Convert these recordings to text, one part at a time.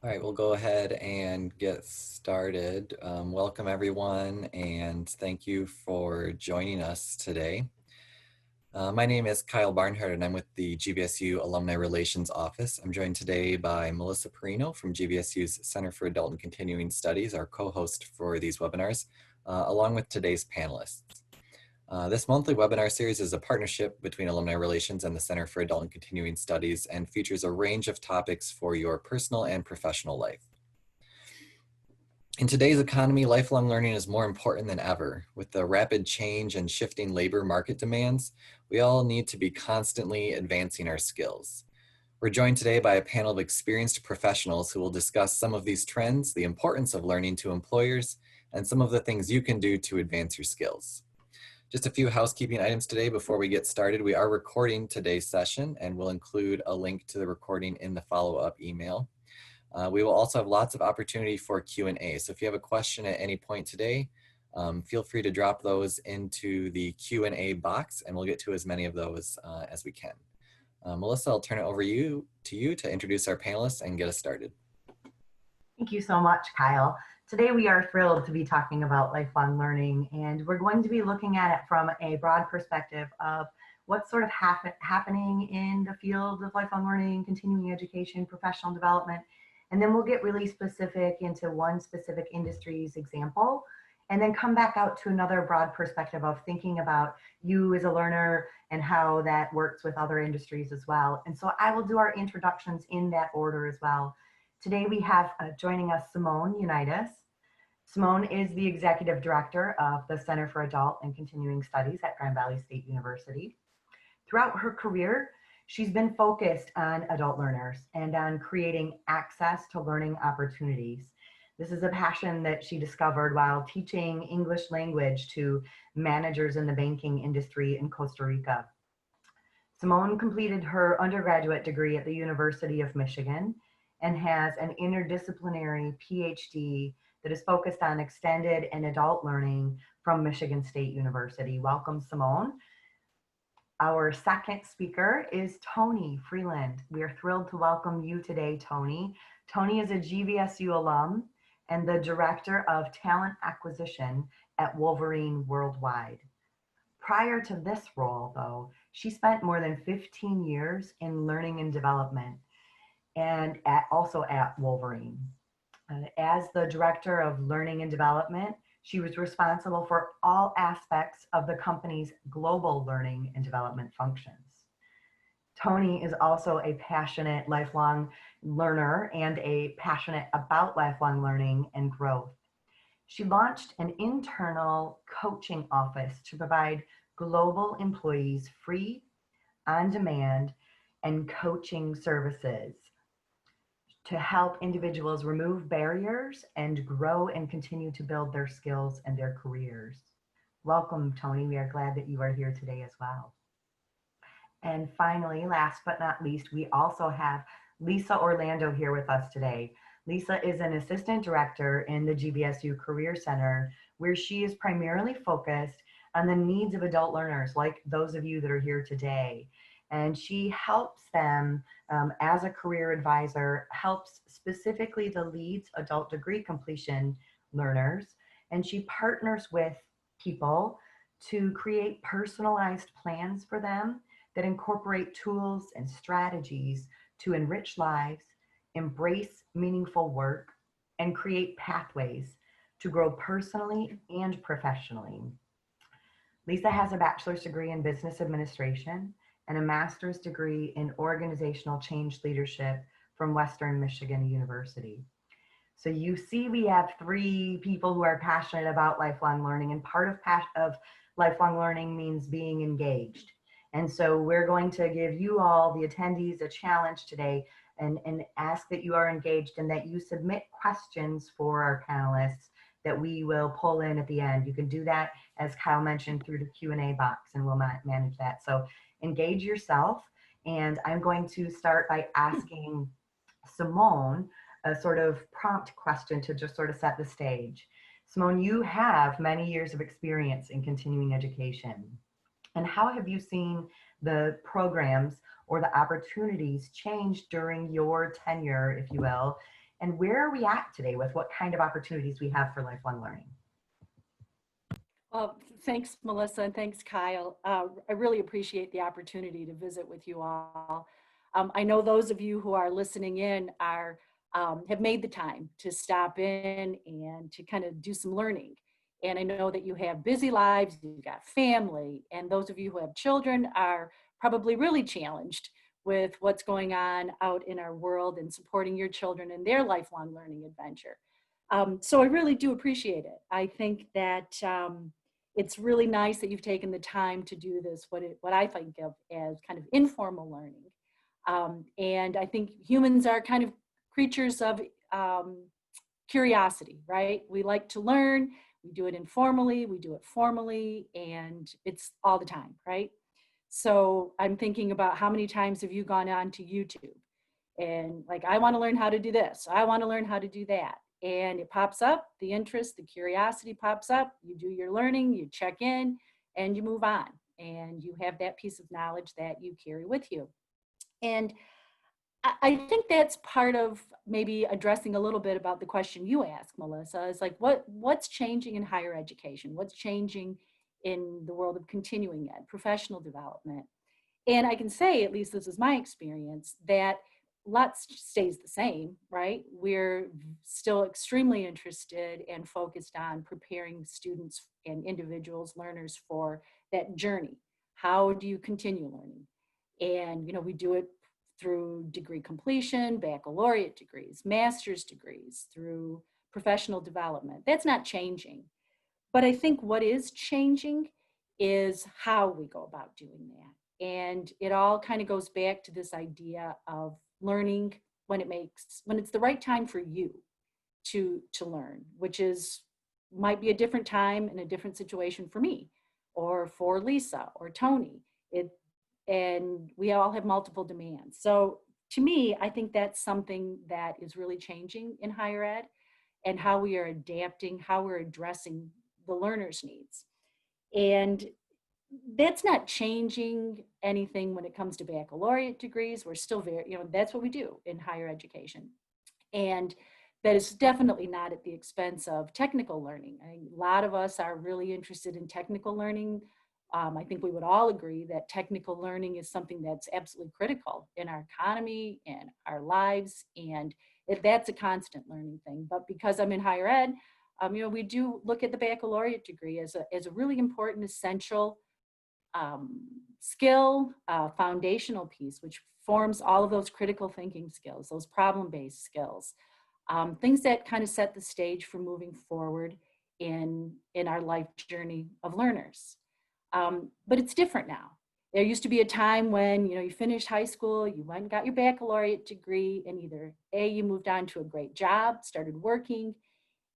All right, we'll go ahead and get started. Welcome everyone, and thank you for joining us today. My name is Kyle Barnhart, and I'm with the GVSU Alumni Relations Office. I'm joined today by Melissa Perino from GVSU's Center for Adult and Continuing Studies, our co-host for these webinars, along with today's panelists. This monthly webinar series is a partnership between Alumni Relations and the Center for Adult and Continuing Studies and features a range of topics for your personal and professional life. In today's economy, lifelong learning is more important than ever. With the rapid change and shifting labor market demands, we all need to be constantly advancing our skills. We're joined today by a panel of experienced professionals who will discuss some of these trends, the importance of learning to employers, and some of the things you can do to advance your skills. Just a few housekeeping items today before we get started. We are recording today's session and we'll include a link to the recording in the follow-up email. We will also have lots of opportunity for Q&A. So if you have a question at any point today, feel free to drop those into the Q&A box and we'll get to as many of those as we can. Melissa, I'll turn it over to you to introduce our panelists and get us started. Thank you so much, Kyle. Today we are thrilled to be talking about lifelong learning, and we're going to be looking at it from a broad perspective of what's sort of happening in the field of lifelong learning, continuing education, professional development, and then we'll get really specific into one specific industry's example, and then come back out to another broad perspective of thinking about you as a learner and how that works with other industries as well. And so I will do our introductions in that order as well. Today we have joining us Simone Jonaitis. Simone is the Executive Director of the Center for Adult and Continuing Studies at Grand Valley State University. Throughout her career, she's been focused on adult learners and on creating access to learning opportunities. This is a passion that she discovered while teaching English language to managers in the banking industry in Costa Rica. Simone completed her undergraduate degree at the University of Michigan and has an interdisciplinary Ph.D. that is focused on extended and adult learning from Michigan State University. Welcome, Simone. Our second speaker is Toni Freeland. We are thrilled to welcome you today, Toni. Toni is a GVSU alum and the Director of Talent Acquisition at Wolverine Worldwide. Prior to this role, though, she spent more than 15 years in learning and development and also at Wolverine. As the Director of Learning and Development, she was responsible for all aspects of the company's global learning and development functions. Toni is also a passionate lifelong learner and a passionate about lifelong learning and growth. She launched an internal coaching office to provide global employees free, on-demand, and coaching services to help individuals remove barriers and grow and continue to build their skills and their careers. Welcome, Toni. We are glad that you are here today as well. And finally, last but not least, we also have Lisa Orlando here with us today. Lisa is an assistant director in the GVSU Career Center, where she is primarily focused on the needs of adult learners like those of you that are here today. And she helps them as a career advisor, helps specifically the LEADS adult degree completion learners. And she partners with people to create personalized plans for them that incorporate tools and strategies to enrich lives, embrace meaningful work, and create pathways to grow personally and professionally. Lisa has a bachelor's degree in business administration and a master's degree in organizational change leadership from Western Michigan University. So you see, we have three people who are passionate about lifelong learning, and part of lifelong learning means being engaged. And so we're going to give you all, the attendees, a challenge today and ask that you are engaged and that you submit questions for our panelists that we will pull in at the end. You can do that, as Kyle mentioned, through the Q&A box, and we'll manage that. So engage yourself, and I'm going to start by asking Simone a sort of prompt question to just sort of set the stage. Simone, you have many years of experience in continuing education. And how have you seen the programs or the opportunities change during your tenure, if you will? and where are we at today with what kind of opportunities we have for lifelong learning? Well, thanks, Melissa, and thanks, Kyle. I really appreciate the opportunity to visit with you all. I know those of you who are listening in are have made the time to stop in and to kind of do some learning. And I know that you have busy lives, you've got family, and those of you who have children are probably really challenged with what's going on out in our world and supporting your children in their lifelong learning adventure. So I really do appreciate it. I think that it's really nice that you've taken the time to do this, what I think of as kind of informal learning. And I think humans are kind of creatures of curiosity, right? We like to learn, we do it informally, we do it formally, and it's all the time, right? So I'm thinking about how many times have you gone on to YouTube and like, I want to learn how to do this, I want to learn how to do that. And it pops up, the interest, the curiosity pops up, you do your learning, you check in, and you move on. And you have that piece of knowledge that you carry with you. And I think that's part of maybe addressing a little bit about the question you asked, Melissa, is like, what's changing in higher education? What's changing in the world of continuing ed, professional development? And I can say, at least this is my experience, that lots stays the same, right? We're still extremely interested and focused on preparing students and individuals, learners for that journey. How do you continue learning? And, you know, we do it through degree completion, baccalaureate degrees, master's degrees, through professional development. That's not changing. But I think what is changing is how we go about doing that. And it all kind of goes back to this idea of learning when it's the right time for you to learn, which might be a different time and a different situation for me or for Lisa or Toni. And we all have multiple demands. So to me, I think that's something that is really changing in higher ed and how we are adapting, how we're addressing the learner's needs. And that's not changing anything when it comes to baccalaureate degrees. We're still that's what we do in higher education. And that is definitely not at the expense of technical learning. A lot of us are really interested in technical learning. I think we would all agree that technical learning is something that's absolutely critical in our economy and our lives, and that's a constant learning thing. But because I'm in higher ed, we do look at the baccalaureate degree as a really important, essential skill, foundational piece, which forms all of those critical thinking skills, those problem-based skills, things that kind of set the stage for moving forward in our life journey of learners. But it's different now. There used to be a time when, you finished high school, you went and got your baccalaureate degree, and either A, you moved on to a great job, started working,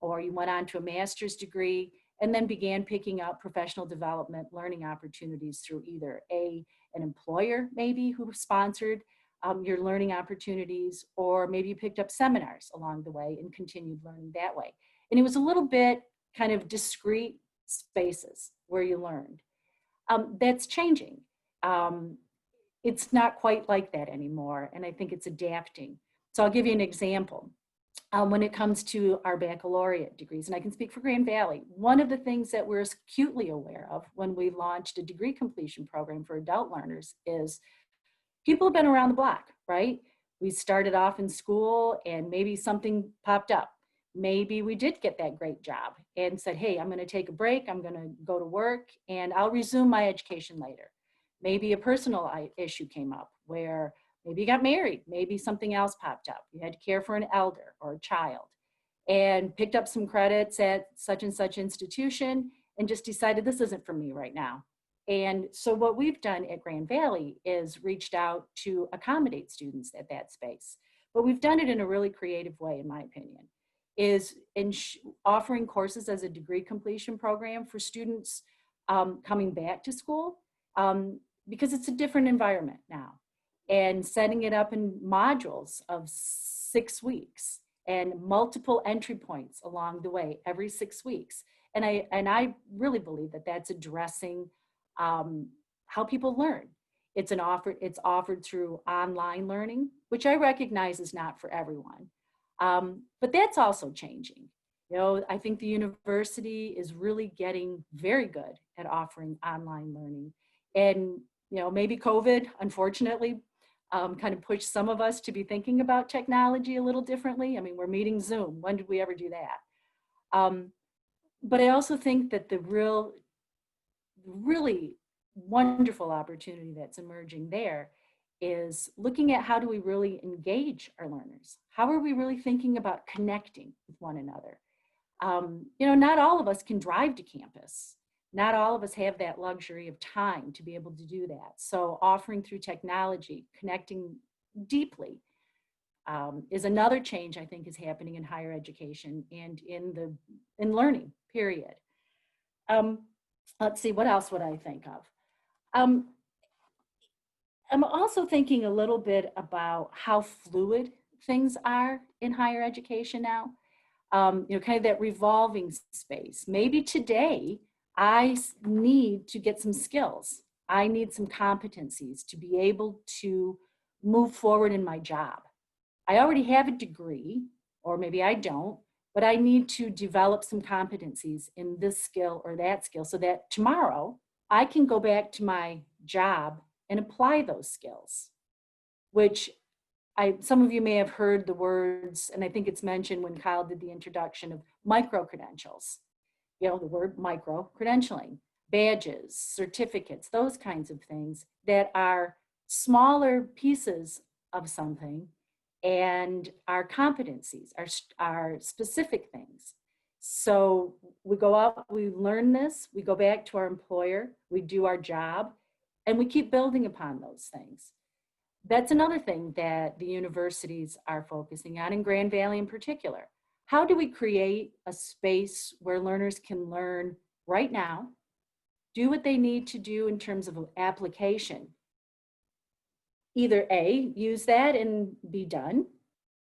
or you went on to a master's degree, and then began picking up professional development learning opportunities through either an employer maybe who sponsored your learning opportunities, or maybe you picked up seminars along the way and continued learning that way. And it was a little bit kind of discrete spaces where you learned. That's changing. It's not quite like that anymore, and I think it's adapting. So I'll give you an example. When it comes to our baccalaureate degrees, and I can speak for Grand Valley, one of the things that we're acutely aware of when we launched a degree completion program for adult learners is people have been around the block, right? We started off in school and maybe something popped up. Maybe we did get that great job and said, hey, I'm going to take a break, I'm going to go to work, and I'll resume my education later. Maybe a personal issue came up where maybe you got married, maybe something else popped up. You had to care for an elder or a child and picked up some credits at such and such institution and just decided this isn't for me right now. And so what we've done at Grand Valley is reached out to accommodate students at that space. But we've done it in a really creative way, in my opinion, is offering courses as a degree completion program for students coming back to school because it's a different environment now. And setting it up in modules of 6 weeks and multiple entry points along the way every 6 weeks. And I really believe that that's addressing how people learn. It's offered through online learning, which I recognize is not for everyone. But that's also changing. You know, I think the university is really getting very good at offering online learning. And, you know, maybe COVID, unfortunately, kind of pushed some of us to be thinking about technology a little differently. I mean, we're meeting Zoom. When did we ever do that? But I also think that the really wonderful opportunity that's emerging there is looking at how do we really engage our learners? How are we really thinking about connecting with one another? You know, not all of us can drive to campus. Not all of us have that luxury of time to be able to do that. So offering through technology, connecting deeply is another change I think is happening in higher education and in learning, period. Let's see, what else would I think of? I'm also thinking a little bit about how fluid things are in higher education now. You know, kind of that revolving space. Maybe today I need to get some skills. I need some competencies to be able to move forward in my job. I already have a degree, or maybe I don't, but I need to develop some competencies in this skill or that skill so that tomorrow I can go back to my job and apply those skills, which some of you may have heard the words, and I think it's mentioned when Kyle did the introduction of micro-credentials. You know, the word micro-credentialing, badges, certificates, those kinds of things that are smaller pieces of something and our competencies, our specific things. So we go out, we learn this, we go back to our employer, we do our job, and we keep building upon those things. That's another thing that the universities are focusing on, in Grand Valley in particular. How do we create a space where learners can learn right now, do what they need to do in terms of application? Either A, use that and be done,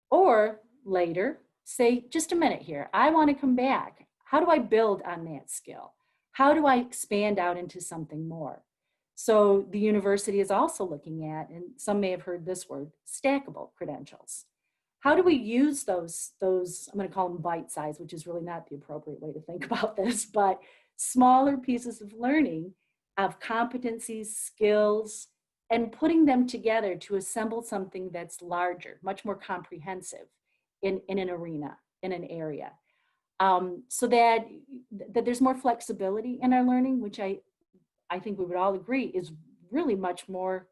or later say, just a minute here, I want to come back. How do I build on that skill? How do I expand out into something more? So the university is also looking at, and some may have heard this word, stackable credentials. How do we use those, I'm going to call them bite size, which is really not the appropriate way to think about this, but smaller pieces of learning of competencies, skills, and putting them together to assemble something that's larger, much more comprehensive in an arena, in an area. So that there's more flexibility in our learning, which I think we would all agree is really much more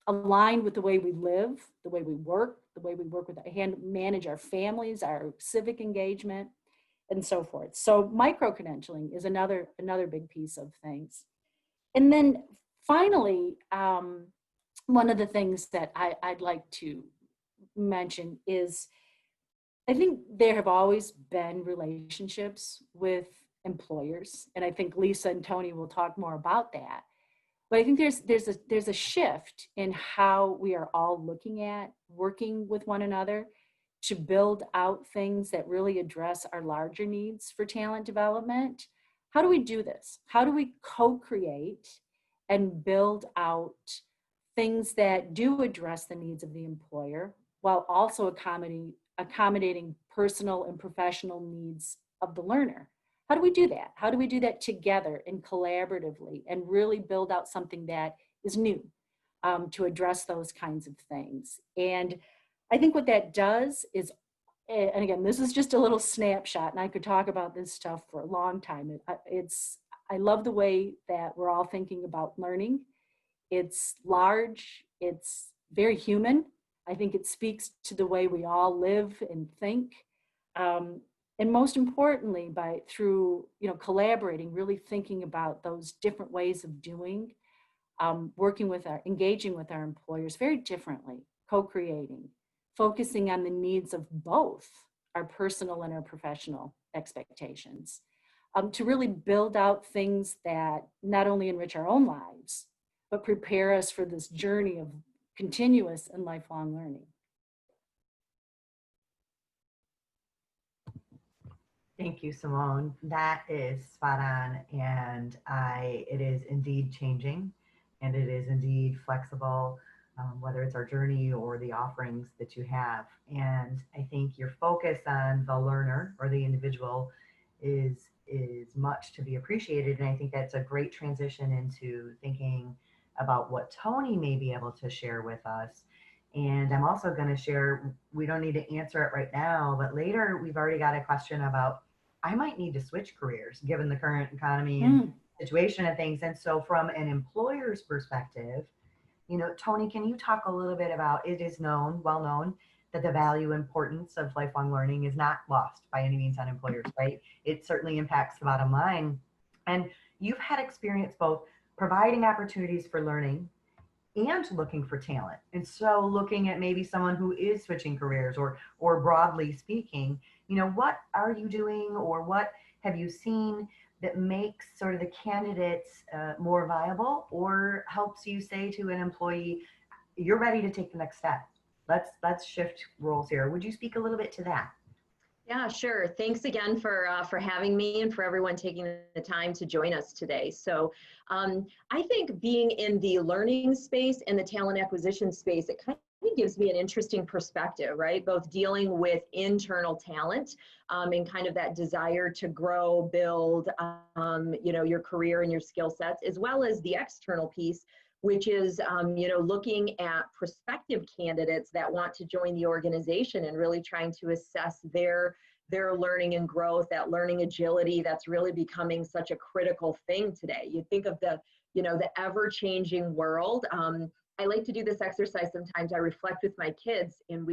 aligned with the way we live, the way we work with, manage our families, our civic engagement, and so forth. So micro-credentialing is another big piece of things. And then finally, one of the things that I'd like to mention is, I think there have always been relationships with employers, and I think Lisa and Toni will talk more about that. But I think there's a shift in how we are all looking at working with one another to build out things that really address our larger needs for talent development. How do we do this? How do we co-create and build out things that do address the needs of the employer while also accommodating personal and professional needs of the learner? How do we do that? How do we do that together and collaboratively and really build out something that is new to address those kinds of things? And I think what that does is, and again, this is just a little snapshot, and I could talk about this stuff for a long time. I love the way that we're all thinking about learning. It's large, it's very human. I think it speaks to the way we all live and think. And most importantly, through collaborating, really thinking about those different ways of doing, engaging with our employers very differently, co-creating, focusing on the needs of both our personal and our professional expectations, to really build out things that not only enrich our own lives, but prepare us for this journey of continuous and lifelong learning. Thank you, Simone. That is spot on, and it is indeed changing, and it is indeed flexible. whether it's our journey or the offerings that you have. And I think your focus on the learner or the individual is much to be appreciated. And I think that's a great transition into thinking about what Toni may be able to share with us. And I'm also going to share, we don't need to answer it right now, but later we've already got a question about, I might need to switch careers given the current economy and situation of things. And so from an employer's perspective, you know, Toni, can you talk a little bit about, it is known, well known, that the value importance of lifelong learning is not lost by any means on employers, right? It certainly impacts the bottom line. And you've had experience both providing opportunities for learning and looking for talent. And so looking at maybe someone who is switching careers or broadly speaking, you know, what are you doing or what have you seen that makes sort of the candidates more viable or helps you say to an employee, you're ready to take the next step. Let's shift roles here. Would you speak a little bit to that? Yeah, sure. Thanks again for having me and for everyone taking the time to join us today. So I think being in the learning space and the talent acquisition space, it kind of gives me an interesting perspective, right? Both dealing with internal talent and kind of that desire to grow, build, you know, your career and your skill sets, as well as the external piece, which is, you know, looking at prospective candidates that want to join the organization and really trying to assess their learning and growth, that learning agility that's really becoming such a critical thing today. You think of the, you know, the ever-changing world. I like to do this exercise sometimes. I reflect with my kids and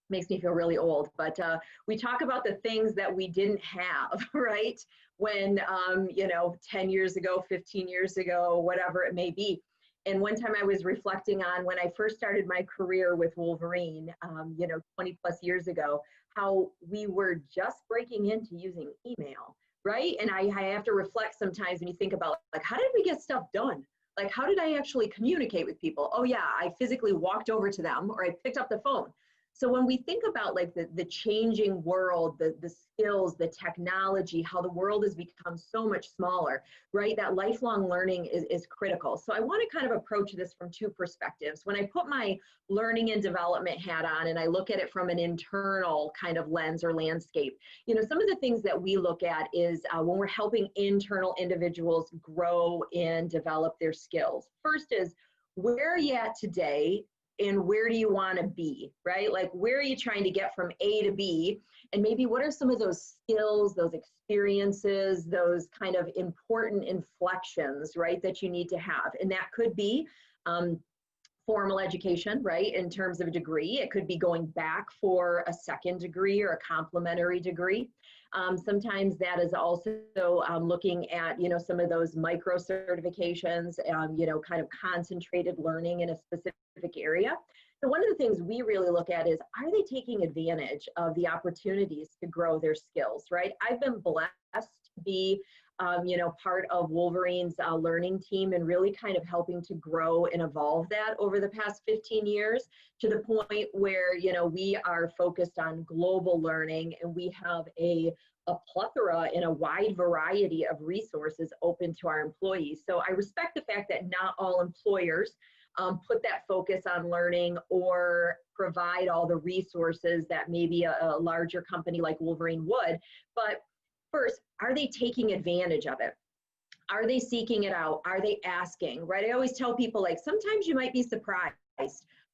makes me feel really old, but we talk about the things that we didn't have, right? When, you know, 10 years ago, 15 years ago, whatever it may be. And one time I was reflecting on when I first started my career with Wolverine, you know, 20 plus years ago, how we were just breaking into using email, right? And I have to reflect sometimes when you think about, like, how did we get stuff done? Like, how did I actually communicate with people? Oh yeah, I physically walked over to them or I picked up the phone. So when we think about like the changing world, the skills, the technology, how the world has become so much smaller, right? That lifelong learning is critical. So I want to kind of approach this from two perspectives. When I put my learning and development hat on and I look at it from an internal kind of lens or landscape, you know, some of the things that we look at is when we're helping internal individuals grow and develop their skills. First is, where are you at today? And where do you want to be, right? Like, where are you trying to get from A to B? And maybe what are some of those skills, those experiences, those kind of important inflections, right, that you need to have? And that could be formal education, right, in terms of a degree. It could be going back for a second degree or a complementary degree. Sometimes that is also looking at, you know, some of those micro certifications, you know, kind of concentrated learning in a specific area. So one of the things we really look at is, are they taking advantage of the opportunities to grow their skills, right? I've been blessed to be, you know, part of Wolverine's learning team and really kind of helping to grow and evolve that over the past 15 years to the point where, you know, we are focused on global learning and we have a plethora and a wide variety of resources open to our employees. So I respect the fact that not all employers put that focus on learning or provide all the resources that maybe a larger company like Wolverine would. But first, are they taking advantage of it? Are they seeking it out? Are they asking, right? I always tell people, like, sometimes you might be surprised.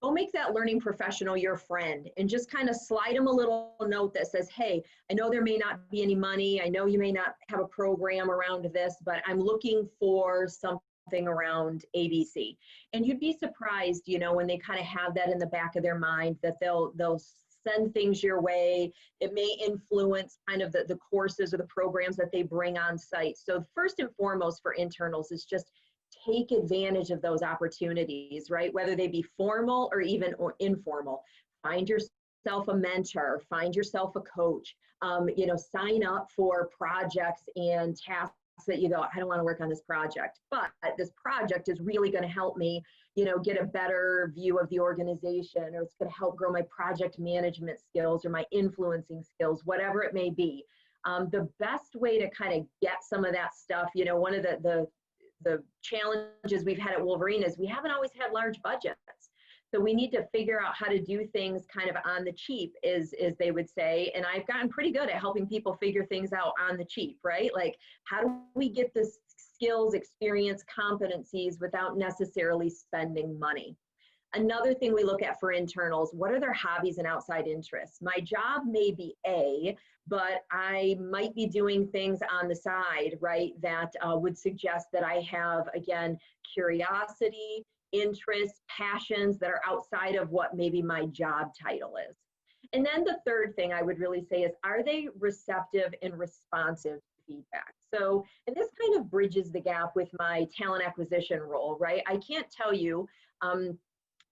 Go make that learning professional your friend and just kind of slide them a little note that says, hey, I know there may not be any money. I know you may not have a program around this, but I'm looking for something around ABC. And you'd be surprised, you know, when they kind of have that in the back of their mind, that they'll send things your way. It may influence kind of the courses or the programs that they bring on site. So first and foremost for internals is just take advantage of those opportunities, right? Whether they be formal or even informal. Find yourself a mentor, find yourself a coach, you know, sign up for projects and tasks that you go, I don't want to work on this project, but this project is really going to help me, you know, get a better view of the organization, or it's going to help grow my project management skills or my influencing skills, whatever it may be. The best way to kind of get some of that stuff, you know, one of the challenges we've had at Wolverine is we haven't always had large budgets. So we need to figure out how to do things kind of on the cheap, as they would say. And I've gotten pretty good at helping people figure things out on the cheap, right? Like, how do we get the skills, experience, competencies without necessarily spending money? Another thing we look at for internals, what are their hobbies and outside interests? My job may be A, but I might be doing things on the side, right, that would suggest that I have, again, curiosity, interests, passions that are outside of what maybe my job title is. And then the third thing I would really say is, are they receptive and responsive to feedback? So, and this kind of bridges the gap with my talent acquisition role, right? I can't tell you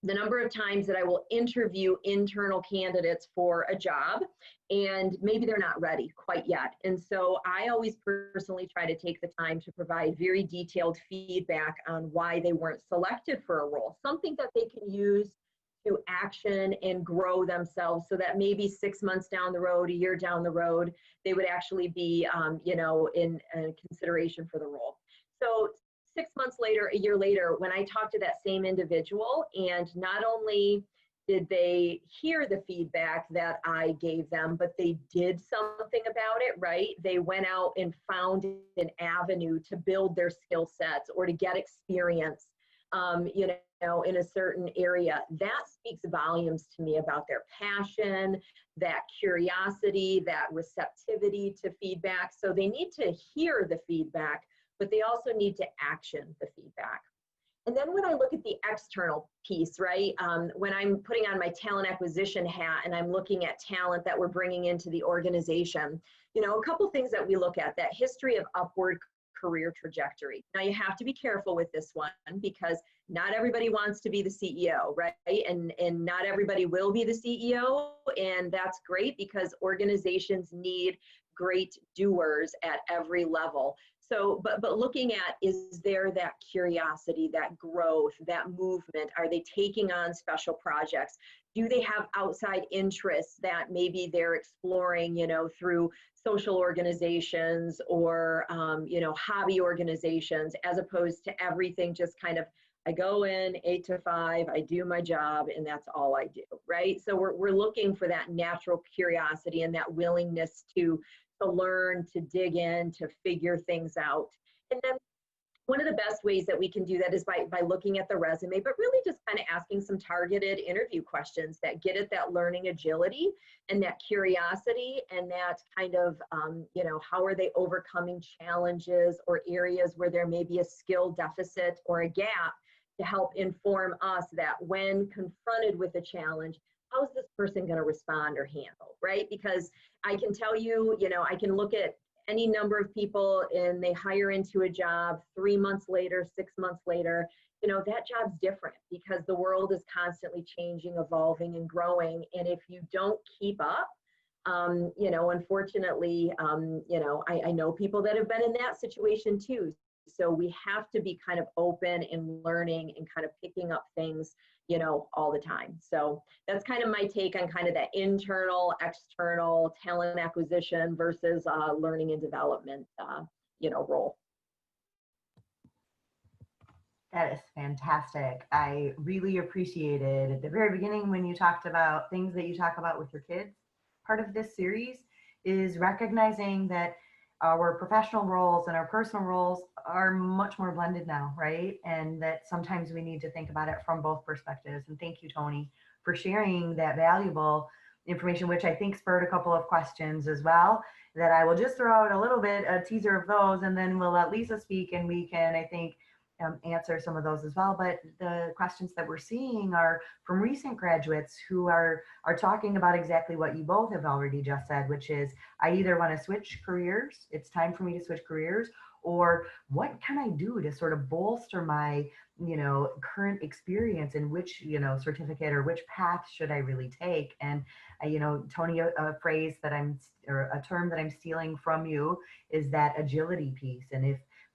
the number of times that I will interview internal candidates for a job and maybe they're not ready quite yet. And so I always personally try to take the time to provide very detailed feedback on why they weren't selected for a role, something that they can use to action and grow themselves, so that maybe 6 months down the road, a year down the road, they would actually be, in consideration for the role. So 6 months later, a year later, when I talked to that same individual, and not only did they hear the feedback that I gave them, but they did something about it, right? They went out and found an avenue to build their skill sets or to get experience, in a certain area. That speaks volumes to me about their passion, that curiosity, that receptivity to feedback. So they need to hear the feedback, but they also need to action the feedback. And then when I look at the external piece, right, when I'm putting on my talent acquisition hat and I'm looking at talent that we're bringing into the organization, a couple things that we look at, that history of upward career trajectory. Now you have to be careful with this one, because not everybody wants to be the CEO, right? And not everybody will be the CEO, and that's great, because organizations need great doers at every level. So, but looking at, is there that curiosity, that growth, that movement? Are they taking on special projects? Do they have outside interests that maybe they're exploring, through social organizations or, hobby organizations, as opposed to everything just kind of, I go in 8 to 5, I do my job, and that's all I do, right? So we're looking for that natural curiosity and that willingness to learn, to dig in, to figure things out. And then one of the best ways that we can do that is by looking at the resume, but really just kind of asking some targeted interview questions that get at that learning agility and that curiosity, and that kind of, how are they overcoming challenges or areas where there may be a skill deficit or a gap, to help inform us that when confronted with a challenge, how's this person going to respond or handle, right? Because I can tell you, I can look at any number of people and they hire into a job 3 months later, 6 months later, that job's different, because the world is constantly changing, evolving, and growing. And if you don't keep up, unfortunately, I know people that have been in that situation too. So we have to be kind of open and learning and kind of picking up things, all the time. So that's kind of my take on kind of that internal, external talent acquisition versus learning and development, role. That is fantastic. I really appreciated at the very beginning when you talked about things that you talk about with your kids. Part of this series is recognizing that our professional roles and our personal roles are much more blended now, right? And that sometimes we need to think about it from both perspectives. And thank you, Toni, for sharing that valuable information, which I think spurred a couple of questions as well, that I will just throw out a little bit, a teaser of those, and then we'll let Lisa speak and we can, I think, answer some of those as well. But the questions that we're seeing are from recent graduates who are talking about exactly what you both have already just said, which is, I either want to switch careers, it's time for me to switch careers, or what can I do to sort of bolster my, current experience, in which, certificate or which path should I really take? And, Toni, a phrase that or a term that I'm stealing from you is that agility piece. And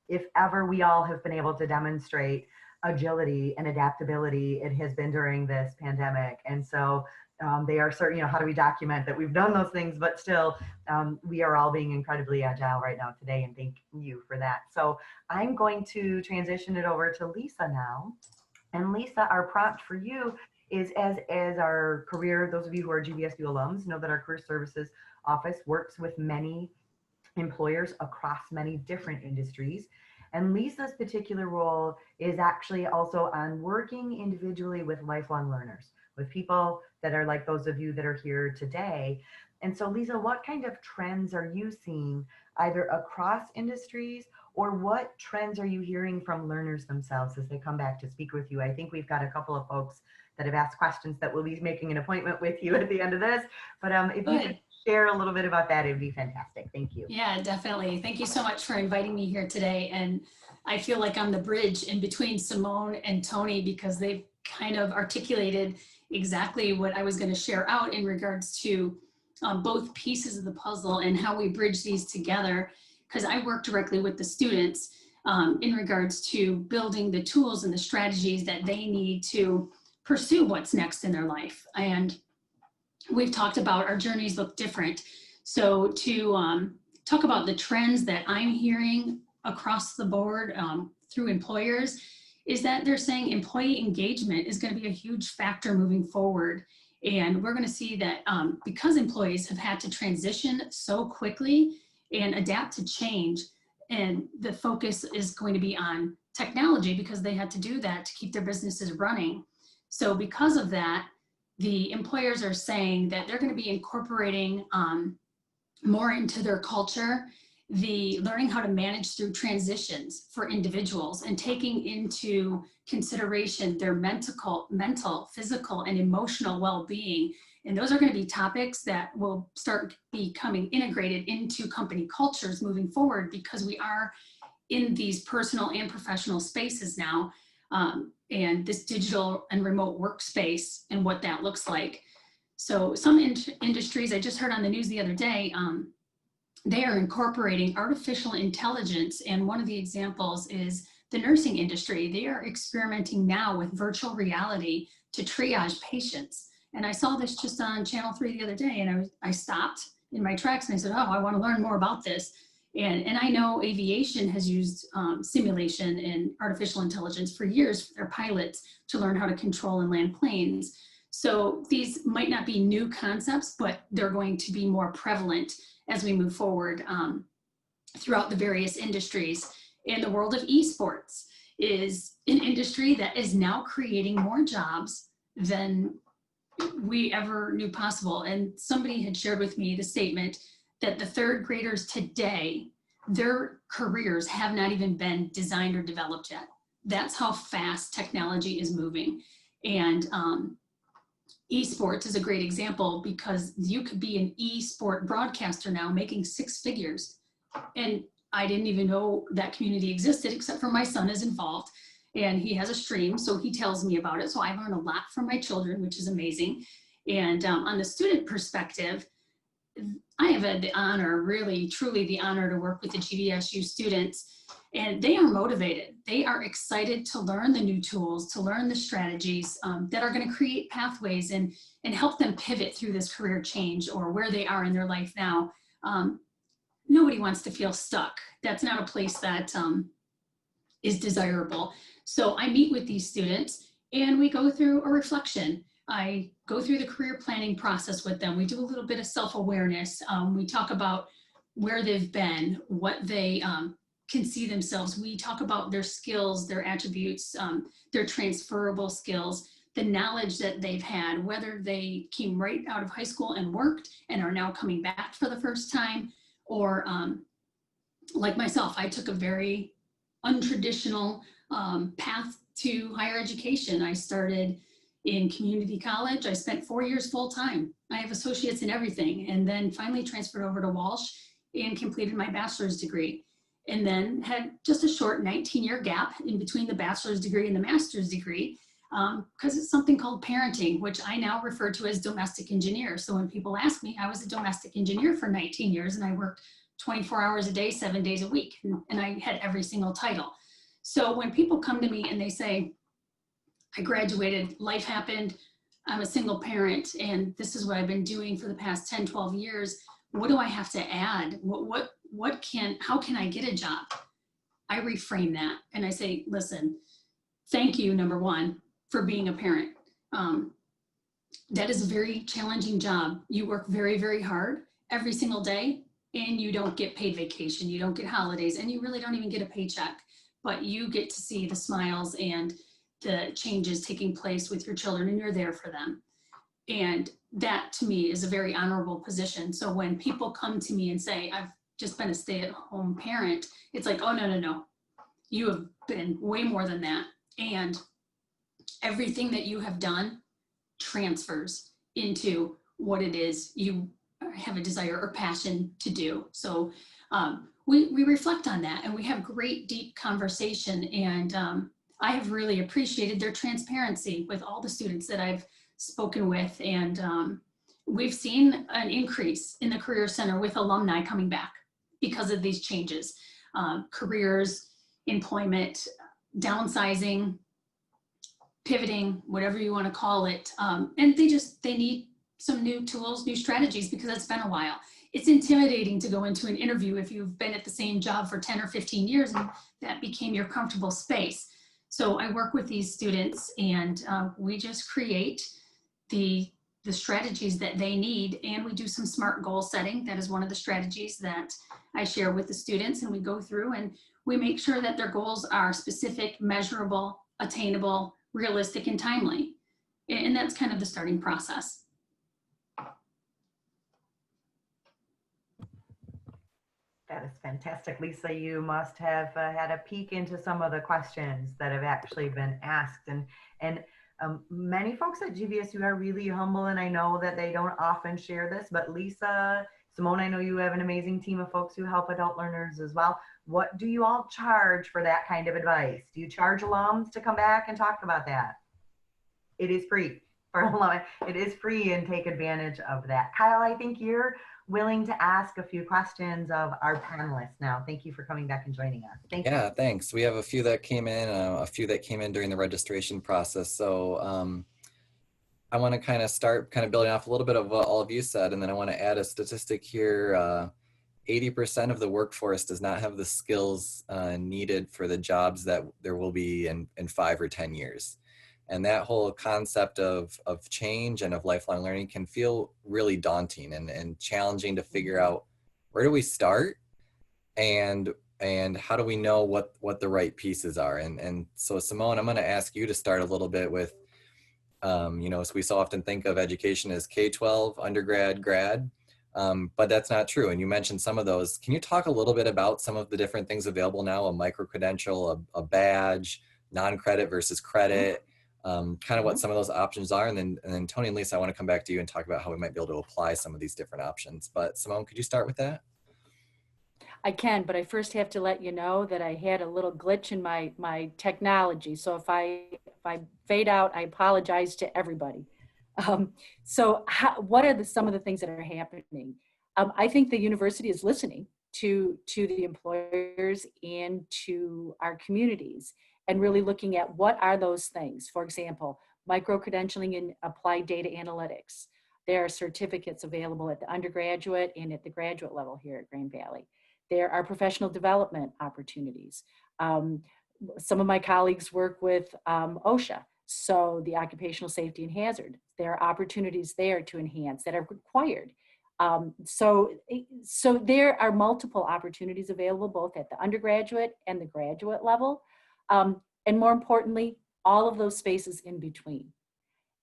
if ever we all have been able to demonstrate agility and adaptability, it has been during this pandemic. And so they are certain, how do we document that we've done those things, but still we are all being incredibly agile right now today, and thank you for that. So I'm going to transition it over to Lisa now. And Lisa, our prompt for you is as our career, those of you who are GVSU alums know that our career services office works with many employers across many different industries. And Lisa's particular role is actually also on working individually with lifelong learners, with people that are like those of you that are here today. And so, Lisa, what kind of trends are you seeing either across industries, or what trends are you hearing from learners themselves as they come back to speak with you? I think we've got a couple of folks that have asked questions that will be making an appointment with you at the end of this. But if you could share a little bit about that, it would be fantastic. Thank you. Yeah, definitely. Thank you so much for inviting me here today. And I feel like I'm the bridge in between Simone and Toni, because they've kind of articulated exactly what I was going to share out in regards to both pieces of the puzzle and how we bridge these together. Because I work directly with the students in regards to building the tools and the strategies that they need to pursue what's next in their life. And we've talked about our journeys look different. So to talk about the trends that I'm hearing across the board through employers is that they're saying employee engagement is going to be a huge factor moving forward. And we're going to see that because employees have had to transition so quickly and adapt to change, and the focus is going to be on technology because they had to do that to keep their businesses running. So because of that, the employers are saying that they're going to be incorporating more into their culture the learning how to manage through transitions for individuals and taking into consideration their mental, physical, and emotional well-being. And those are going to be topics that will start becoming integrated into company cultures moving forward, because we are in these personal and professional spaces now, and this digital and remote workspace and what that looks like. So some industries, I just heard on the news the other day, they are incorporating artificial intelligence. And one of the examples is the nursing industry. They are experimenting now with virtual reality to triage patients. And I saw this just on Channel 3 the other day, and I stopped in my tracks and I said, oh, I want to learn more about this. And I know aviation has used simulation and artificial intelligence for years for their pilots to learn how to control and land planes. So these might not be new concepts, but they're going to be more prevalent as we move forward throughout the various industries. And the world of esports is an industry that is now creating more jobs than we ever knew possible. And somebody had shared with me the statement that the third graders today, their careers have not even been designed or developed yet. That's how fast technology is moving. And esports is a great example, because you could be an esport broadcaster now making 6 figures. And I didn't even know that community existed, except for my son is involved and he has a stream, so he tells me about it. So I learn a lot from my children, which is amazing. And on the student perspective, I have had the honor, really, truly the honor to work with the GVSU students, and they are motivated. They are excited to learn the new tools, to learn the strategies that are going to create pathways and help them pivot through this career change or where they are in their life now. Nobody wants to feel stuck. That's not a place that is desirable. So I meet with these students and we go through a reflection. I go through the career planning process with them. We do a little bit of self-awareness. We talk about where they've been, what they can see themselves. We talk about their skills, their attributes, their transferable skills, the knowledge that they've had, whether they came right out of high school and worked and are now coming back for the first time, or like myself, I took a very untraditional path to higher education. I started in community college. I spent 4 years full time. I have associates in everything, and then finally transferred over to Walsh and completed my bachelor's degree. And then had just a short 19-year gap in between the bachelor's degree and the master's degree, because it's something called parenting, which I now refer to as domestic engineer. So when people ask me, I was a domestic engineer for 19 years and I worked 24 hours a day, 7 days a week, and I had every single title. So when people come to me and they say, I graduated, life happened, I'm a single parent, and this is what I've been doing for the past 10, 12 years, what do I have to add? How can I get a job? I reframe that and I say, listen, thank you, number one, for being a parent. that is a very challenging job. You work very, very hard every single day, and you don't get paid vacation, you don't get holidays, and you really don't even get a paycheck, but you get to see the smiles and the changes taking place with your children, and you're there for them. And that to me is a very honorable position. So when people come to me and say, I've just been a stay-at-home parent, it's like, oh, no, no, no. You have been way more than that. And everything that you have done transfers into what it is you have a desire or passion to do. So we reflect on that, and we have great deep conversation. And I have really appreciated their transparency with all the students that I've spoken with. And we've seen an increase in the Career Center with alumni coming back because of these changes, careers, employment, downsizing, pivoting, whatever you want to call it. And they need some new tools, new strategies, because it's been a while. It's intimidating to go into an interview if you've been at the same job for 10 or 15 years and that became your comfortable space. So I work with these students, and we just create the strategies that they need, and we do some SMART goal setting. That is one of the strategies that I share with the students, and we go through and we make sure that their goals are specific, measurable, attainable, realistic, and timely. And that's kind of the starting process. That is fantastic. Lisa, you must have had a peek into some of the questions that have actually been asked. And many folks at GVSU are really humble, and I know that they don't often share this, but Lisa, Simone, I know you have an amazing team of folks who help adult learners as well. What do you all charge for that kind of advice? Do you charge alums to come back and talk about that? It is free for alumni. It is free, and take advantage of that. Kyle, I think you're willing to ask a few questions of our panelists now. Thank you for coming back and joining us. Thank you. Yeah, thanks. We have a few that came in, a few that came in during the registration process. So I want to kind of start building off a little bit of what all of you said, and then I want to add a statistic here. 80% of the workforce does not have the skills needed for the jobs that there will be in 5 or 10 years. And that whole concept of change and of lifelong learning can feel really daunting and challenging to figure out, where do we start, and how do we know what the right pieces are. And so Simone, I'm going to ask you to start a little bit with, so we so often think of education as K-12, undergrad, grad, but that's not true. And you mentioned some of those. Can you talk a little bit about some of the different things available now, a micro-credential, a badge, non-credit versus credit, kind of what some of those options are? And then Toni and Lisa, I want to come back to you and talk about how we might be able to apply some of these different options. But Simone, could you start with that? I can, but I first have to let you know that I had a little glitch in my technology. So if I fade out, I apologize to everybody. What are some of the things that are happening? I think the university is listening to the employers and to our communities, and really looking at what are those things. For example, micro-credentialing and applied data analytics. There are certificates available at the undergraduate and at the graduate level here at Grand Valley. There are professional development opportunities. Some of my colleagues work with OSHA, so the occupational safety and hazard. There are opportunities there to enhance that are required. So there are multiple opportunities available both at the undergraduate and the graduate level. And more importantly, all of those spaces in between.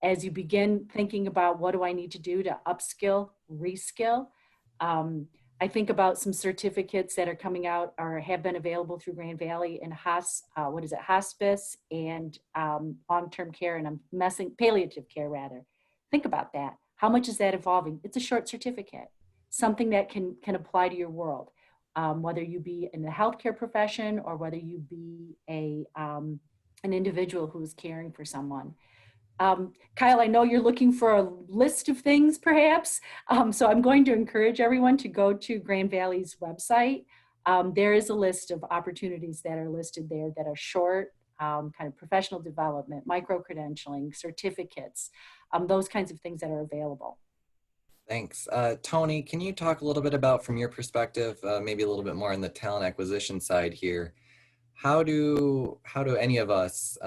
As you begin thinking about, what do I need to do to upskill, reskill? I think about some certificates that are coming out or have been available through Grand Valley in hospice and long-term care, and palliative care rather. Think about that. How much is that evolving? It's a short certificate, something that can apply to your world, whether you be in the healthcare profession or whether you be an individual who is caring for someone. Kyle, I know you're looking for a list of things perhaps, so I'm going to encourage everyone to go to Grand Valley's website. There is a list of opportunities that are listed there that are short, kind of professional development, micro-credentialing, certificates, those kinds of things that are available. Thanks. Toni, can you talk a little bit about, from your perspective, maybe a little bit more on the talent acquisition side here, how do any of us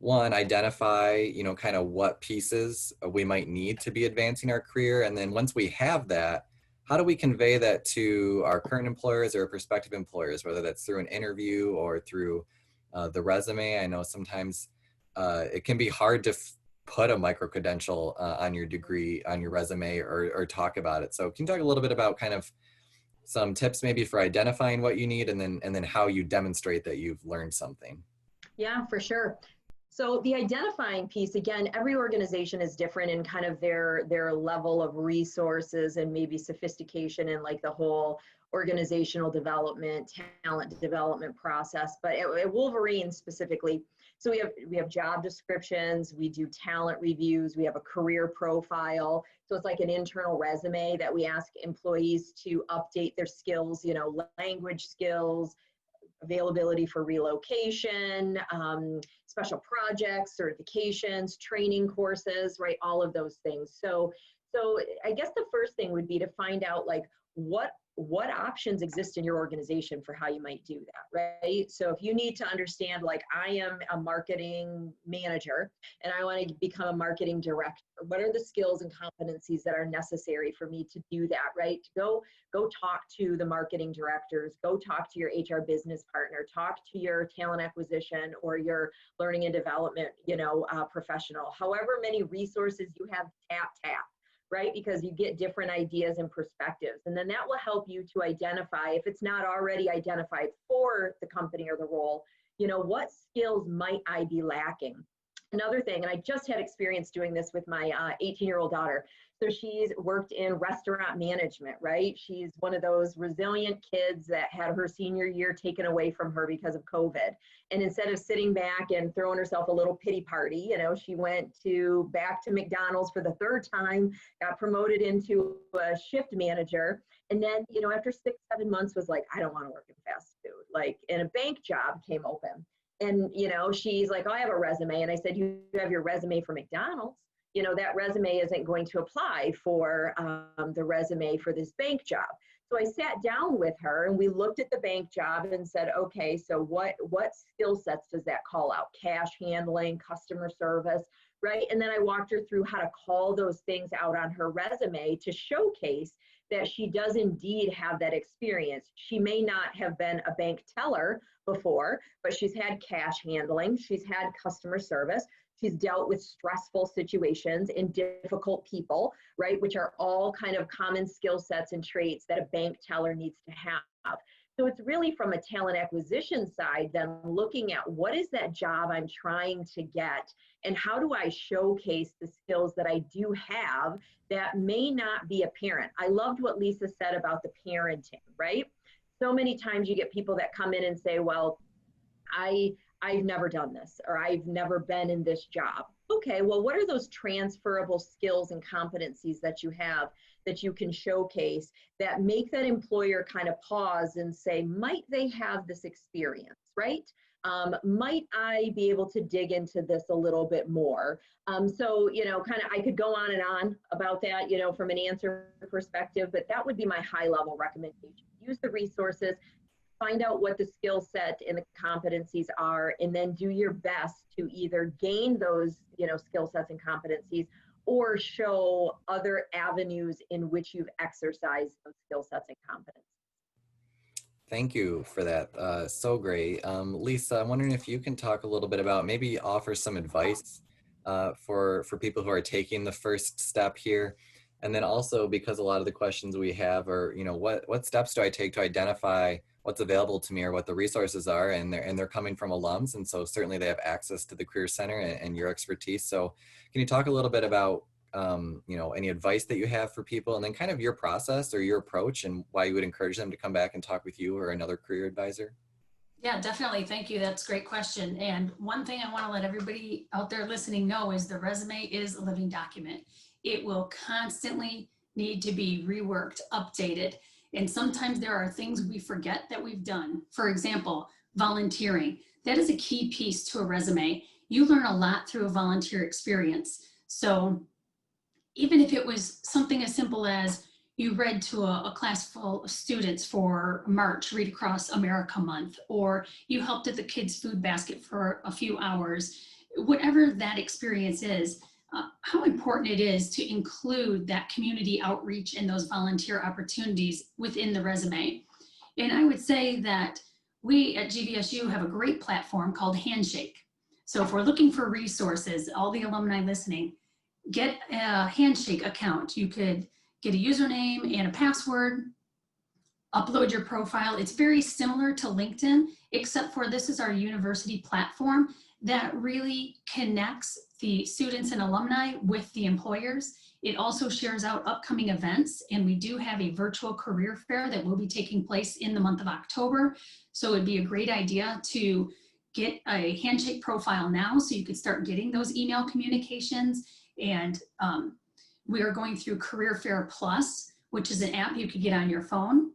one, identify, kind of what pieces we might need to be advancing our career. And then once we have that, how do we convey that to our current employers or prospective employers, whether that's through an interview or through the resume? I know sometimes it can be hard to put a micro-credential on your degree, on your resume, or talk about it. So can you talk a little bit about kind of some tips maybe for identifying what you need, and then how you demonstrate that you've learned something? Yeah, for sure. So the identifying piece, again, every organization is different in kind of their level of resources and maybe sophistication in like the whole organizational development, talent development process. But at Wolverine specifically, so we have job descriptions, we do talent reviews, we have a career profile. So it's like an internal resume that we ask employees to update their skills, language skills, availability for relocation, special projects, certifications, training courses, right? All of those things. So I guess the first thing would be to find out like what options exist in your organization for how you might do that, right? So if you need to understand, like I am a marketing manager and I want to become a marketing director, what are the skills and competencies that are necessary for me to do that, right? Go talk to the marketing directors, go talk to your HR business partner, talk to your talent acquisition or your learning and development, professional, however many resources you have, tap, right? Because you get different ideas and perspectives. And then that will help you to identify, if it's not already identified for the company or the role, what skills might I be lacking? Another thing, and I just had experience doing this with my 18-year-old daughter. So she's worked in restaurant management, right? She's one of those resilient kids that had her senior year taken away from her because of COVID. And instead of sitting back and throwing herself a little pity party, she went back to McDonald's for the third time, got promoted into a shift manager. And then, after 6-7 months was like, I don't want to work in fast food. And a bank job came open. And, she's like, oh, I have a resume. And I said, you have your resume for McDonald's. That resume isn't going to apply for the resume for this bank job. So I sat down with her and we looked at the bank job and said, okay, so what skill sets does that call out? Cash handling, customer service, right? And then I walked her through how to call those things out on her resume to showcase that she does indeed have that experience. She may not have been a bank teller before, but she's had cash handling, she's had customer service, she's dealt with stressful situations and difficult people, right? Which are all kind of common skill sets and traits that a bank teller needs to have. So it's really from a talent acquisition side, then looking at what is that job I'm trying to get and how do I showcase the skills that I do have that may not be apparent. I loved what Lisa said about the parenting, right? So many times you get people that come in and say, well, I've never done this, or I've never been in this job. Okay, well, what are those transferable skills and competencies that you have that you can showcase that make that employer kind of pause and say, might they have this experience, right? Might I be able to dig into this a little bit more? So, kind of, I could go on and on about that, from an answer perspective, but that would be my high level recommendation. Use the resources, find out what the skill set and the competencies are, and then do your best to either gain those, skill sets and competencies or show other avenues in which you've exercised those skill sets and competencies. Thank you for that. So great. Lisa, I'm wondering if you can talk a little bit about, maybe offer some advice for people who are taking the first step here. And then also, because a lot of the questions we have are, what steps do I take to identify what's available to me or what the resources are, and they're coming from alums, and so certainly they have access to the Career Center and your expertise. So can you talk a little bit about any advice that you have for people, and then kind of your process or your approach and why you would encourage them to come back and talk with you or another career advisor? Yeah, definitely. Thank you. That's a great question. And one thing I want to let everybody out there listening know is the resume is a living document. It will constantly need to be reworked, updated. And sometimes there are things we forget that we've done. For example, volunteering. That is a key piece to a resume. You learn a lot through a volunteer experience. So even if it was something as simple as you read to a class full of students for March, Read Across America Month, or you helped at the kids' food basket for a few hours, whatever that experience is, how important it is to include that community outreach and those volunteer opportunities within the resume. And I would say that we at GVSU have a great platform called Handshake. So if we're looking for resources, all the alumni listening, get a Handshake account. You could get a username and a password, upload your profile. It's very similar to LinkedIn, except for this is our university platform that really connects the students and alumni with the employers. It also shares out upcoming events, and we do have a virtual career fair that will be taking place in the month of October. So it'd be a great idea to get a Handshake profile now so you could start getting those email communications. And we are going through Career Fair Plus, which is an app you could get on your phone.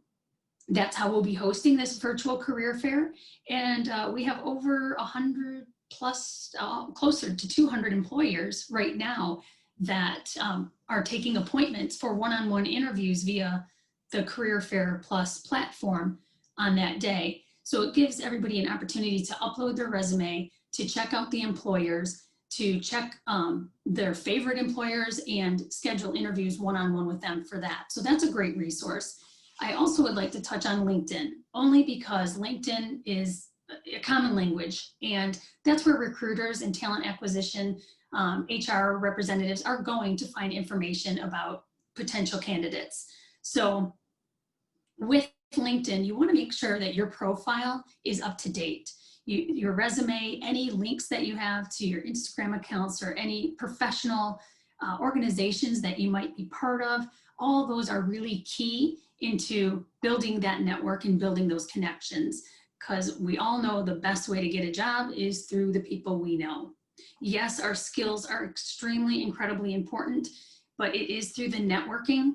That's how we'll be hosting this virtual career fair. And we have over 100 plus, closer to 200 employers right now that are taking appointments for one-on-one interviews via the Career Fair Plus platform on that day. So it gives everybody an opportunity to upload their resume, to check out the employers, to check their favorite employers and schedule interviews one-on-one with them for that. So that's a great resource. I also would like to touch on LinkedIn, only because LinkedIn is a common language, and that's where recruiters and talent acquisition HR representatives are going to find information about potential candidates. So with LinkedIn, you want to make sure that your profile is up to date. Your resume, any links that you have to your Instagram accounts or any professional organizations that you might be part of, all those are really key into building that network and building those connections, because we all know the best way to get a job is through the people we know. Yes, our skills are extremely, incredibly important, but it is through the networking,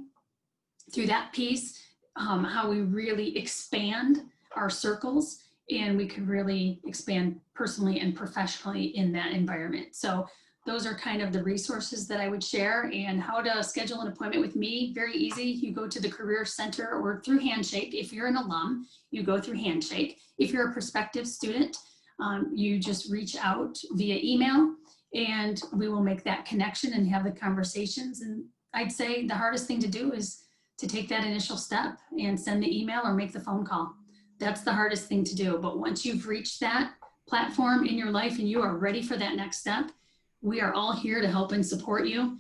through that piece, how we really expand our circles, and we can really expand personally and professionally in that environment. So those are kind of the resources that I would share. And how to schedule an appointment with me, very easy. You go to the Career Center or through Handshake. If you're an alum, you go through Handshake. If you're a prospective student, you just reach out via email and we will make that connection and have the conversations. And I'd say the hardest thing to do is to take that initial step and send the email or make the phone call. That's the hardest thing to do. But once you've reached that platform in your life and you are ready for that next step, we are all here to help and support you,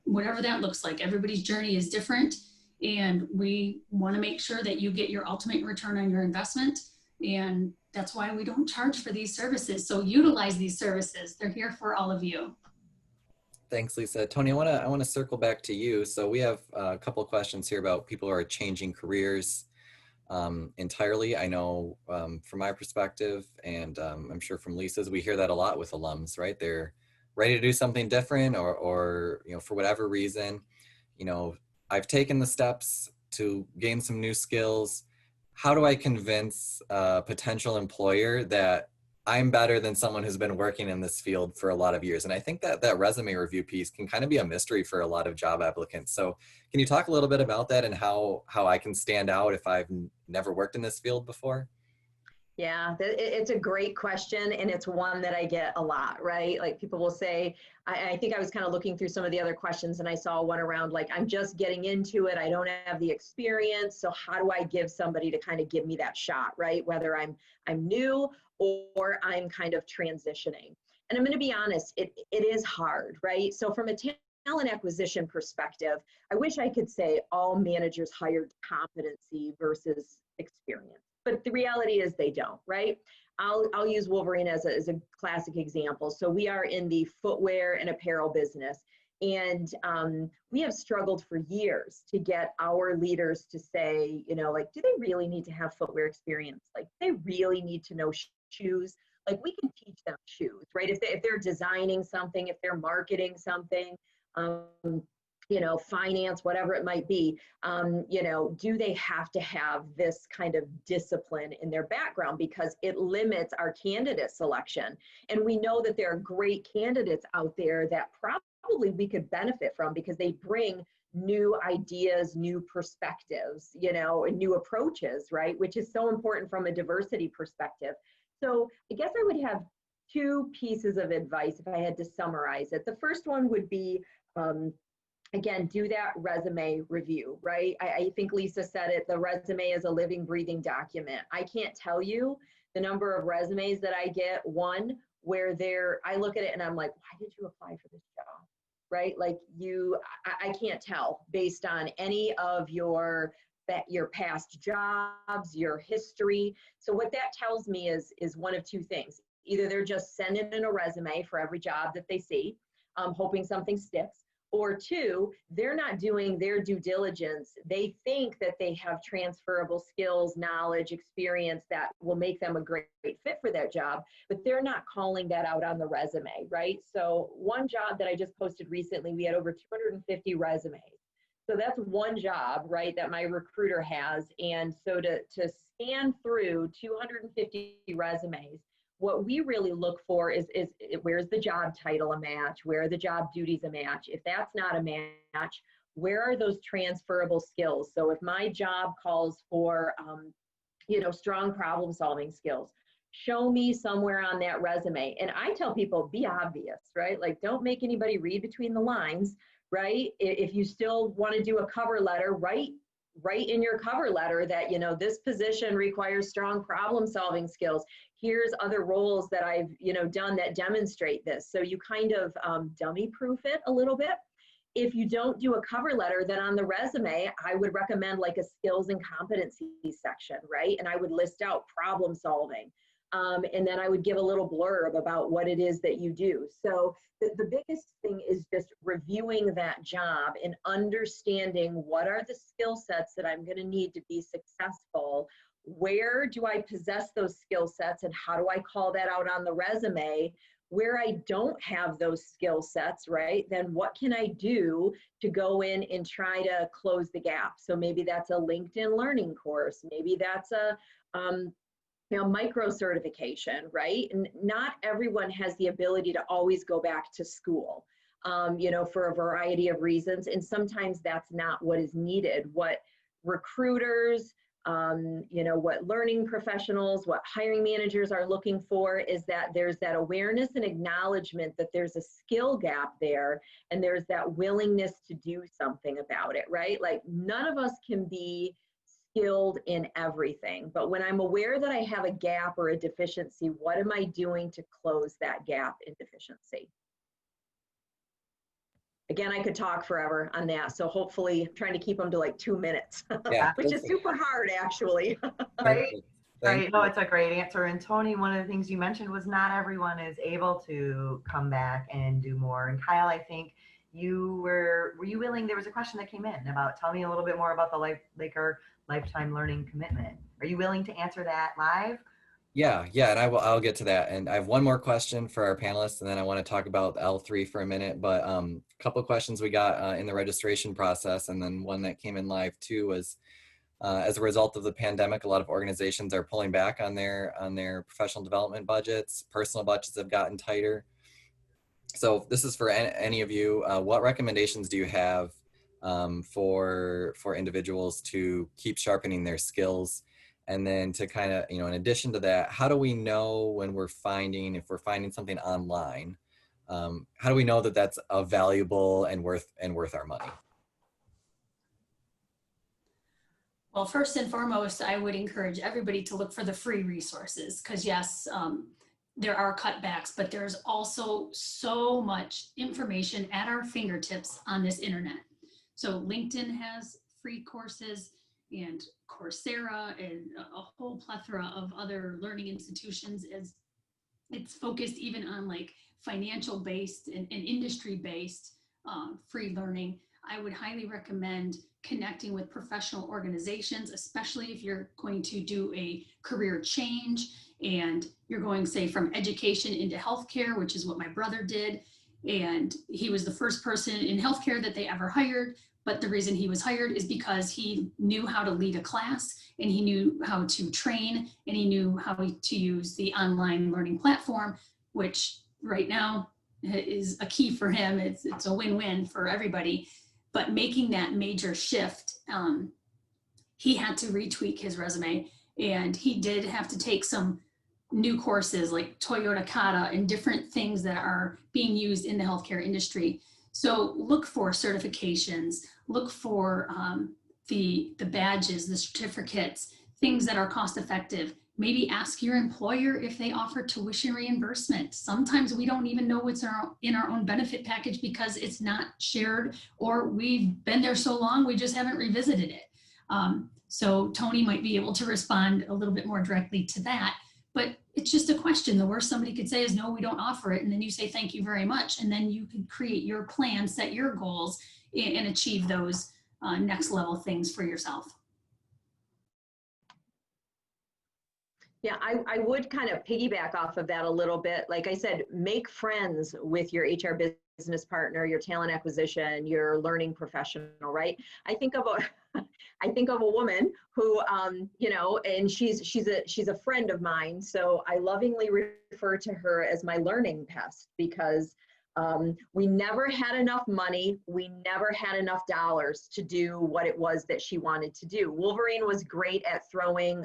whatever that looks like. Everybody's journey is different, and we want to make sure that you get your ultimate return on your investment. And that's why we don't charge for these services. So utilize these services. They're here for all of you. Thanks, Lisa. Toni, I want to circle back to you. So we have a couple of questions here about people who are changing careers entirely. I know from my perspective, and I'm sure from Lisa's, we hear that a lot with alums, right? They're ready to do something different, or you know, for whatever reason, you know, I've taken the steps to gain some new skills. How do I convince a potential employer that I'm better than someone who's been working in this field for a lot of years? And I think that that resume review piece can kind of be a mystery for a lot of job applicants. So can you talk a little bit about that and how I can stand out if I've never worked in this field before? Yeah, it's a great question, and it's one that I get a lot, right? Like people will say, I think I was kind of looking through some of the other questions and I saw one around like, I'm just getting into it, I don't have the experience, so how do I give somebody to kind of give me that shot, right? Whether I'm new or I'm kind of transitioning. And I'm going to be honest, it is hard, right? So from a talent acquisition perspective, I wish I could say all managers hired competency versus experience. But the reality is they don't, right? I'll use Wolverine as a classic example. So we are in the footwear and apparel business, and we have struggled for years to get our leaders to say, you know, like, do they really need to have footwear experience? Like, do they really need to know shoes? Like, we can teach them shoes, right? If they're designing something, if they're marketing something, you know, finance, whatever it might be, you know, do they have to have this kind of discipline in their background, because it limits our candidate selection. And we know that there are great candidates out there that probably we could benefit from because they bring new ideas, new perspectives, you know, and new approaches, right? Which is so important from a diversity perspective. So I guess I would have two pieces of advice if I had to summarize it. The first one would be, again, do that resume review, right? I think Lisa said it, the resume is a living, breathing document. I can't tell you the number of resumes that I get, one, where I look at it and I'm like, why did you apply for this job? Right? Like I can't tell based on any of your past jobs, your history. So what that tells me is one of two things. Either they're just sending in a resume for every job that they see, hoping something sticks, or two, they're not doing their due diligence. They think that they have transferable skills, knowledge, experience that will make them a great fit for that job, but they're not calling that out on the resume, right? So one job that I just posted recently, we had over 250 resumes. So that's one job, right, that my recruiter has. And so to scan through 250 resumes, what we really look for is where's the job title a match? Where are the job duties a match? If that's not a match, where are those transferable skills? So if my job calls for, strong problem solving skills, show me somewhere on that resume. And I tell people, be obvious, right? Like, don't make anybody read between the lines, right? If you still want to do a cover letter, write in your cover letter that, this position requires strong problem solving skills. Here's other roles that I've, done that demonstrate this. So you kind of dummy proof it a little bit. If you don't do a cover letter, then on the resume, I would recommend like a skills and competency section, right? And I would list out problem solving. And then I would give a little blurb about what it is that you do. So the biggest thing is just reviewing that job and understanding what are the skill sets that I'm going to need to be successful. Where do I possess those skill sets and how do I call that out on the resume? Where I don't have those skill sets, right, then what can I do to go in and try to close the gap? So maybe that's a LinkedIn learning course. Maybe that's a micro certification, right? And not everyone has the ability to always go back to school, for a variety of reasons. And sometimes that's not what is needed. What recruiters, what learning professionals, what hiring managers are looking for is that there's that awareness and acknowledgement that there's a skill gap there and there's that willingness to do something about it, right? Like, none of us can be skilled in everything, but when I'm aware that I have a gap or a deficiency, what am I doing to close that gap in deficiency? Again, I could talk forever on that, so hopefully I'm trying to keep them to like 2 minutes, Yeah, which is super hard actually. Right. Right. No, it's a great answer. And Toni, one of the things you mentioned was not everyone is able to come back and do more. And Kyle, I think were you willing? There was a question that came in about, tell me a little bit more about the our lifetime learning commitment. Are you willing to answer that live? Yeah, and I'll get to that. And I have one more question for our panelists, and then I want to talk about L3 for a minute. But a couple of questions we got in the registration process, and then one that came in live too was, as a result of the pandemic, a lot of organizations are pulling back on their professional development budgets. Personal budgets have gotten tighter. So this is for any of you. What recommendations do you have for individuals to keep sharpening their skills? And then to kind of, in addition to that, how do we know when if we're finding something online, how do we know that that's valuable and worth our money? Well, first and foremost, I would encourage everybody to look for the free resources, because yes, there are cutbacks, but there's also so much information at our fingertips on this internet. So LinkedIn has free courses, and Coursera and a whole plethora of other learning institutions. It's focused even on like financial based and industry based free learning. I would highly recommend connecting with professional organizations, especially if you're going to do a career change and you're going, say, from education into healthcare, which is what my brother did. And he was the first person in healthcare that they ever hired. But the reason he was hired is because he knew how to lead a class, and he knew how to train, and he knew how to use the online learning platform, which right now is a key for him. It's a win-win for everybody. But making that major shift, he had to retweak his resume, and he did have to take some new courses like Toyota Kata and different things that are being used in the healthcare industry. So look for certifications, look for the badges, the certificates, things that are cost effective. Maybe ask your employer if they offer tuition reimbursement. Sometimes we don't even know what's in our own benefit package because it's not shared, or we've been there so long we just haven't revisited it. So Toni might be able to respond a little bit more directly to that. But it's just a question. The worst somebody could say is, no, we don't offer it. And then you say, thank you very much. And then you can create your plan, set your goals, and achieve those next level things for yourself. Yeah, I would kind of piggyback off of that a little bit. Like I said, make friends with your HR business partner, your talent acquisition, your learning professional, right? I think of a woman who, you know, and she's a friend of mine. So I lovingly refer to her as my learning pest, because we never had enough money. We never had enough dollars to do what it was that she wanted to do. Wolverine was great at throwing,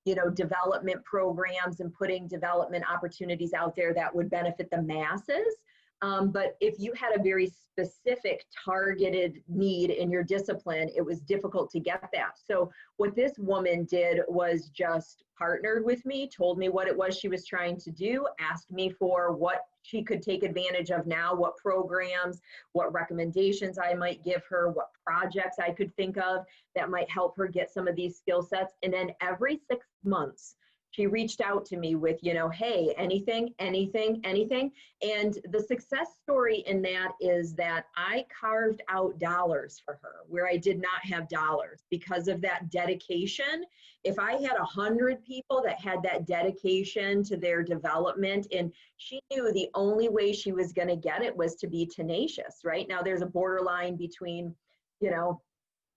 you know, development programs and putting development opportunities out there that would benefit the masses. But if you had a very specific targeted need in your discipline, it was difficult to get that. So what this woman did was just partnered with me, told me what it was she was trying to do, asked me for what she could take advantage of now, what programs, what recommendations I might give her, what projects I could think of that might help her get some of these skill sets. And then every 6 months, she reached out to me with, you know, hey, anything. And the success story in that is that I carved out dollars for her where I did not have dollars because of that dedication. If I had 100 people that had that dedication to their development, and she knew the only way she was going to get it was to be tenacious, right? Now there's a borderline between, you know,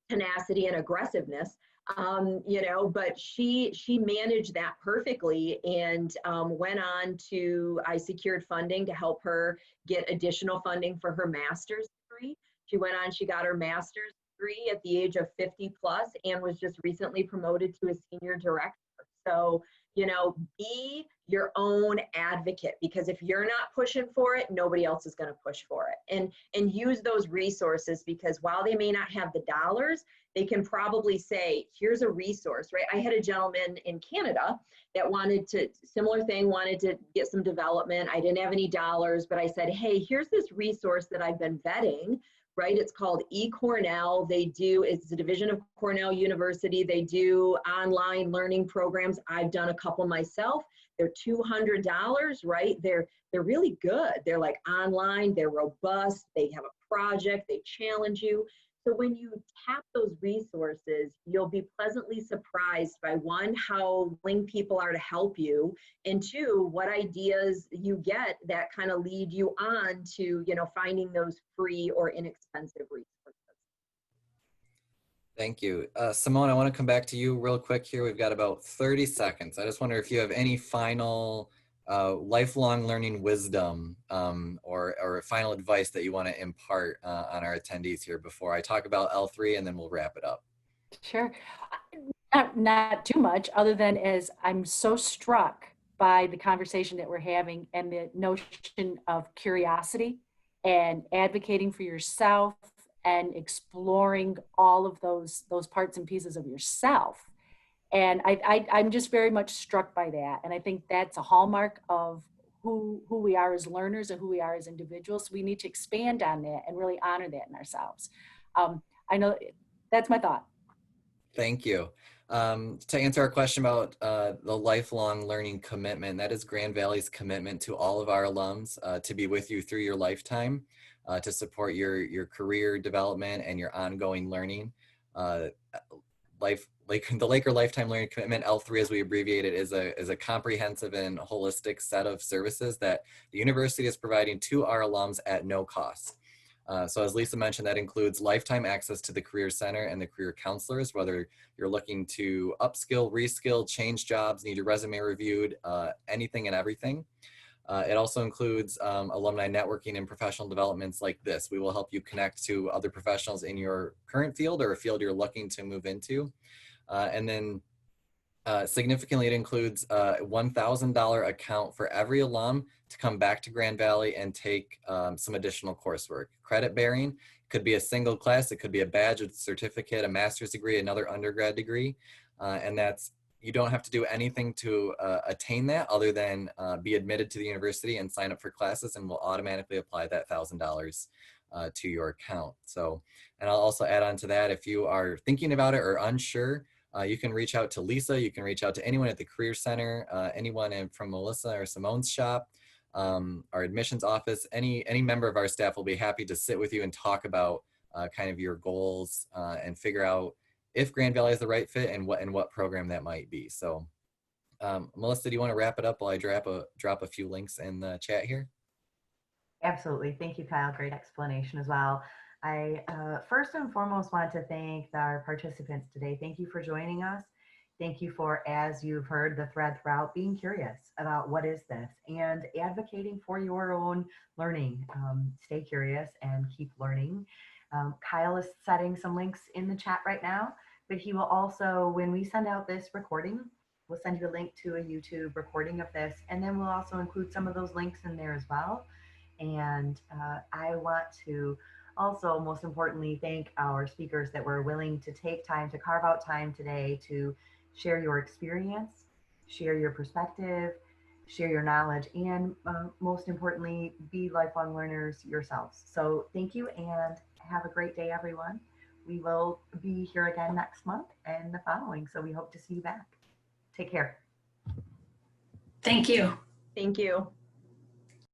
tenacity and aggressiveness. You know, but she managed that perfectly, and went on to, I secured funding to help her get additional funding for her master's degree. She went on, she got her master's degree at the age of 50 plus, and was just recently promoted to a senior director. So, you know, be your own advocate, because if you're not pushing for it, nobody else is going to push for it. And use those resources, because while they may not have the dollars, they can probably say, here's a resource, right? I had a gentleman in Canada that wanted to, similar thing, wanted to get some development. I didn't have any dollars, but I said, hey, here's this resource that I've been vetting, right? It's called eCornell. It's a division of Cornell University. They do online learning programs. I've done a couple myself. They're $200, right? They're really good. They're like online, they're robust, they have a project, they challenge you. So when you tap those resources, you'll be pleasantly surprised by, one, how willing people are to help you, and two, what ideas you get that kind of lead you on to, you know, finding those free or inexpensive resources. Thank you. Simone, I want to come back to you real quick here. We've got about 30 seconds. I just wonder if you have any final lifelong learning wisdom or final advice that you want to impart on our attendees here before I talk about L3, and then we'll wrap it up. Sure. Not too much, other than as I'm so struck by the conversation that we're having and the notion of curiosity and advocating for yourself and exploring all of those parts and pieces of yourself. And I'm just very much struck by that. And I think that's a hallmark of who we are as learners and who we are as individuals. We need to expand on that and really honor that in ourselves. I know that's my thought. Thank you. To answer our question about the lifelong learning commitment, that is Grand Valley's commitment to all of our alums to be with you through your lifetime, to support your career development and your ongoing learning. The Laker Lifetime Learning Commitment, L3 as we abbreviate it, is a comprehensive and holistic set of services that the university is providing to our alums at no cost. So as Lisa mentioned, that includes lifetime access to the Career Center and the career counselors, whether you're looking to upskill, reskill, change jobs, need your resume reviewed, anything and everything. It also includes alumni networking and professional developments like this. We will help you connect to other professionals in your current field or a field you're looking to move into. And then Significantly, it includes a $1,000 account for every alum to come back to Grand Valley and take some additional coursework. Credit bearing could be a single class, it could be a badge, a certificate, a master's degree, another undergrad degree, and that's, you don't have to do anything to attain that other than be admitted to the university and sign up for classes, and we'll automatically apply that $1,000 to your account. So, and I'll also add on to that, if you are thinking about it or unsure, you can reach out to Lisa, you can reach out to anyone at the Career Center, anyone from Melissa or Simone's shop, our admissions office, any member of our staff will be happy to sit with you and talk about kind of your goals and figure out if Grand Valley is the right fit and what program that might be. So Melissa, do you want to wrap it up while I drop a few links in the chat here? Absolutely. Thank you, Kyle. Great explanation as well. I first and foremost want to thank our participants today. Thank you for joining us. Thank you for, as you've heard the thread throughout, being curious about what is this and advocating for your own learning. Stay curious and keep learning. Kyle is setting some links in the chat right now, but he will also, when we send out this recording, we'll send you a link to a YouTube recording of this, and then we'll also include some of those links in there as well. And I want to also, most importantly, thank our speakers that were willing to take time to carve out time today to share your experience, share your perspective, share your knowledge, and most importantly, be lifelong learners yourselves. So thank you and have a great day, everyone. We will be here again next month and the following, so we hope to see you back. Take care. Thank you. Thank you.